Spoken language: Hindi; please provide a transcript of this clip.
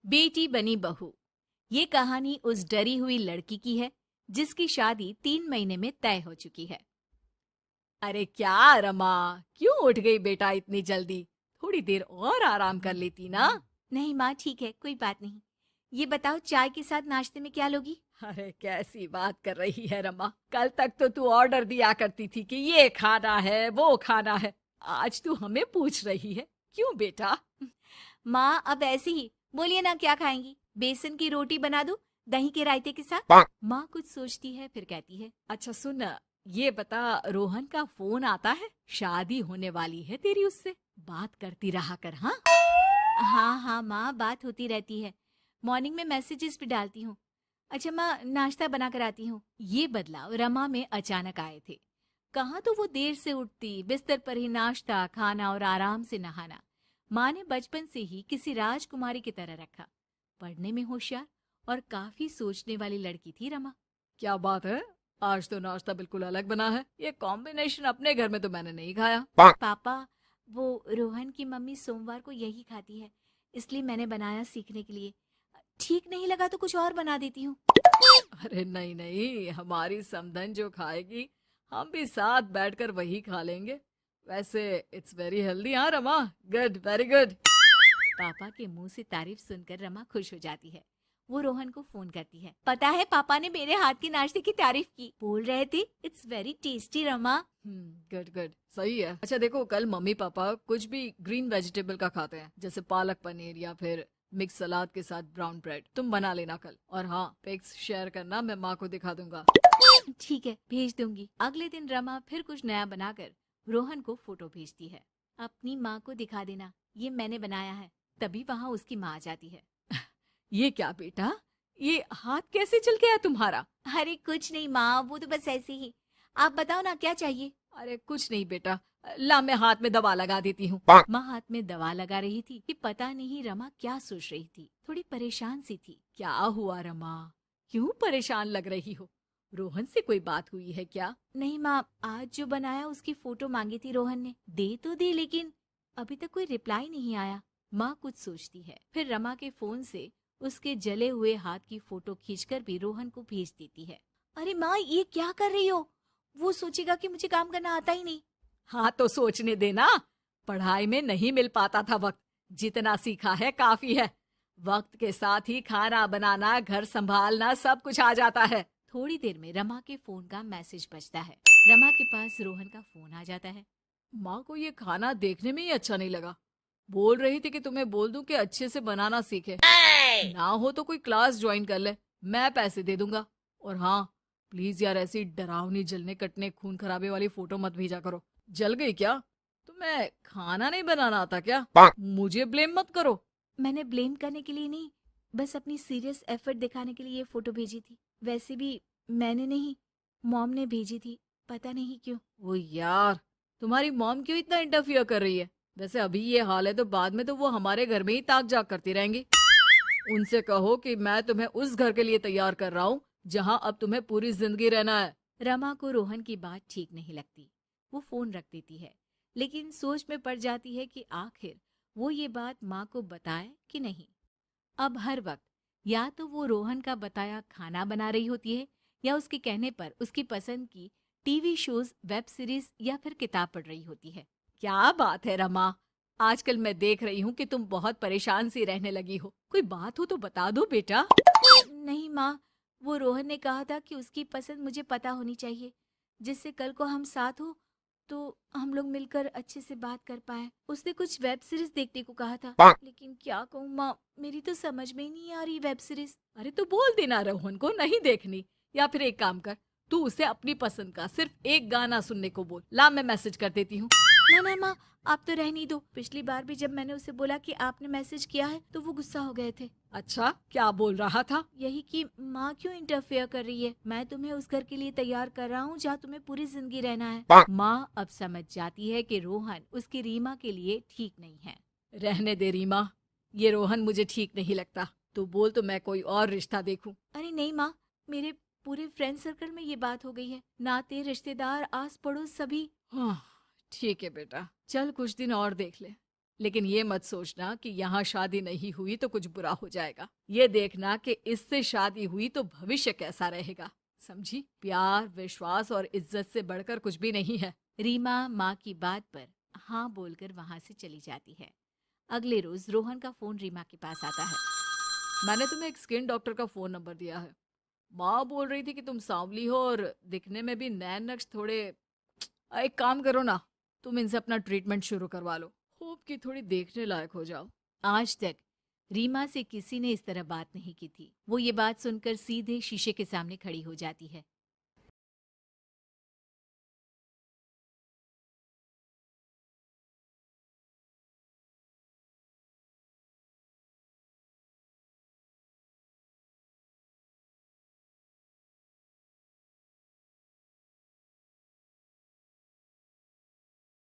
बेटी बनी बहू। ये कहानी उस डरी हुई लड़की की है जिसकी शादी 3 महीने में तय हो चुकी है। अरे क्या रमा, क्यों उठ गई बेटा इतनी जल्दी? थोड़ी देर और आराम कर लेती ना। नहीं माँ, ठीक है, कोई बात नहीं। ये बताओ, चाय के साथ नाश्ते में क्या लोगी? अरे कैसी बात कर रही है रमा, कल तक तो तू ऑर्डर दिया करती थी कि ये खाना है वो खाना है। आज तू हमें पूछ रही है, क्यों बेटा? माँ अब ऐसे ही बोलिए ना, क्या खाएंगी? बेसन की रोटी बना दूं दही के रायते के साथ? माँ कुछ सोचती है फिर कहती है, अच्छा सुन, ये बता, रोहन का फोन आता है? शादी होने वाली है तेरी उससे, बात करती रहा कर। हाँ हाँ हाँ माँ, बात होती रहती है। मॉर्निंग में मैसेजेस भी डालती हूँ। अच्छा माँ, नाश्ता बना कर आती हूँ। ये बदलाव रमा में अचानक आए थे। कहाँ तो वो देर से उठती, बिस्तर पर ही नाश्ता खाना और आराम से नहाना। माँ ने बचपन से ही किसी राजकुमारी की तरह रखा। पढ़ने में होशियार और काफी सोचने वाली लड़की थी रमा। क्या बात है, आज तो नाश्ता बिल्कुल अलग बना है। ये कॉम्बिनेशन अपने घर में तो मैंने नहीं खाया। पापा, वो रोहन की मम्मी सोमवार को यही खाती है, इसलिए मैंने बनाया सीखने के लिए। ठीक नहीं लगा तो कुछ और बना देती हूँ। अरे नहीं नहीं, हमारी समधन जो खाएगी हम भी साथ बैठकर वही खा लेंगे। वैसे इट्स वेरी हेल्दी। हाँ रमा, गुड, वेरी गुड। पापा के मुंह से तारीफ सुनकर रमा खुश हो जाती है। वो रोहन को फोन करती है, पता है पापा ने मेरे हाथ के नाश्ते की तारीफ की, बोल रहे थे it's very tasty Rama. Good good, सही है। अच्छा देखो, कल मम्मी पापा कुछ भी ग्रीन वेजिटेबल का खाते हैं, जैसे पालक पनीर या फिर मिक्स सलाद के साथ ब्राउन ब्रेड। तुम बना लेना कल, और हाँ पिक्स शेयर करना, मैं माँ को दिखा दूंगा। ठीक है, भेज दूंगी। अगले दिन रमा फिर कुछ नया बनाकर रोहन को फोटो भेजती है। अपनी माँ को दिखा देना, ये मैंने बनाया है। तभी वहाँ उसकी माँ आ जाती है। ये क्या बेटा, ये हाथ कैसे चल गया तुम्हारा? अरे कुछ नहीं माँ, वो तो बस ऐसे ही। आप बताओ ना, क्या चाहिए? अरे कुछ नहीं बेटा, ला मैं हाथ में दवा लगा देती हूँ। माँ हाथ में दवा लगा रही थी कि पता नहीं रमा क्या सोच रही थी। थोड़ी परेशान सी थी। क्या हुआ रमा, क्यों परेशान लग रही हो? रोहन से कोई बात हुई है क्या? नहीं माँ, आज जो बनाया उसकी फोटो मांगी थी रोहन ने, दे तो दी लेकिन अभी तक कोई रिप्लाई नहीं आया। माँ कुछ सोचती है, फिर रमा के फोन से उसके जले हुए हाथ की फोटो खींचकर भी रोहन को भेज देती है। अरे माँ, ये क्या कर रही हो? वो सोचेगा कि मुझे काम करना आता ही नहीं। हाँ तो सोचने देना, पढ़ाई में नहीं मिल पाता था वक्त, जितना सीखा है काफी है। वक्त के साथ ही खाना बनाना, घर संभालना सब कुछ आ जाता है। थोड़ी देर में रमा के फोन का मैसेज बजता है। रमा के पास रोहन का फोन आ जाता है। माँ को ये खाना देखने में ही अच्छा नहीं लगा। बोल रही थी कि तुम्हें बोल दूं कि अच्छे से बनाना सीखे। ना हो तो कोई क्लास ज्वाइन कर ले, मैं पैसे दे दूंगा। और हाँ, प्लीज यार ऐसी डरावनी जलने कटने खून खराबे वाली फोटो मत भेजा करो। जल गई क्या? तुम्हें खाना नहीं बनाना आता क्या? मुझे ब्लेम मत करो। मैंने ब्लेम करने के लिए नहीं, बस अपनी सीरियस एफर्ट दिखाने के लिए ये फोटो भेजी थी। वैसे भी मैंने नहीं, मॉम ने भेजी थी, पता नहीं क्यों। ओ यार, तुम्हारी मॉम क्यों इतना इंटरफियर कर रही है? वैसे अभी ये हाल है तो बाद में तो वो हमारे घर में ही ताक जाग करती रहेंगी। उनसे कहो कि मैं तुम्हें उस घर के लिए तैयार कर रहा हूँ जहाँ अब तुम्हें पूरी जिंदगी रहना है। रमा को रोहन की बात ठीक नहीं लगती। वो फोन रख देती है, लेकिन सोच में पड़ जाती है कि आखिर वो ये बात माँ को बताए कि नहीं। अब हर वक्त या तो वो रोहन का बताया खाना बना रही होती है, या उसके कहने पर उसकी पसंद की टीवी शोज, वेब सीरीज या फिर किताब पढ़ रही होती है। क्या बात है रमा, आजकल मैं देख रही हूँ कि तुम बहुत परेशान सी रहने लगी हो। कोई बात हो तो बता दो बेटा। नहीं माँ, वो रोहन ने कहा था कि उसकी पसंद मुझे पता होनी चाहिए, जिससे कल को हम साथ हो तो हम लोग मिलकर अच्छे से बात कर पाए। उसने कुछ वेब सीरीज देखने को कहा था, लेकिन क्या कहूँ माँ, मेरी तो समझ में ही नहीं आ रही वेब सीरीज। अरे तो बोल देना रोहन को नहीं देखनी, या फिर एक काम कर, तू उसे अपनी पसंद का सिर्फ एक गाना सुनने को बोल। ला मैं मैसेज कर देती हूँ। ना ना माँ, आप तो रहने दो। पिछली बार भी जब मैंने उसे बोला कि आपने मैसेज किया है तो वो गुस्सा हो गए थे। अच्छा, क्या बोल रहा था? यही कि माँ क्यों इंटरफेयर कर रही है, मैं तुम्हें उस घर के लिए तैयार कर रहा हूँ जहाँ तुम्हें पूरी जिंदगी रहना है। माँ अब समझ जाती है कि रोहन उसकी रीमा के लिए ठीक नहीं है। रहने दे रीमा, ये रोहन मुझे ठीक नहीं लगता। तू बोल तो मैं कोई और रिश्ता देखूं। अरे नहीं माँ, मेरे पूरे फ्रेंड सर्कल में ये बात हो गई है, नाते रिश्तेदार आस पड़ोस सभी। हाँ ठीक है बेटा, चल कुछ दिन और देख ले। लेकिन ये मत सोचना कि यहाँ शादी नहीं हुई तो कुछ बुरा हो जाएगा। ये देखना कि इससे शादी हुई तो भविष्य कैसा रहेगा। समझी? प्यार, विश्वास और इज्जत से बढ़कर कुछ भी नहीं है। रीमा माँ की बात पर हाँ बोलकर वहां से चली जाती है। अगले रोज रोहन का फोन रीमा के पास आता है। मैंने तुम्हें एक स्किन डॉक्टर का फोन नंबर दिया है। माँ बोल रही थी कि तुम सांवली हो और दिखने में भी नैन नक्श थोड़े। एक काम करो ना, तुम इनसे अपना ट्रीटमेंट शुरू करवा लो। होप कि थोड़ी देखने लायक हो जाओ। आज तक रीमा से किसी ने इस तरह बात नहीं की थी। वो ये बात सुनकर सीधे शीशे के सामने खड़ी हो जाती है।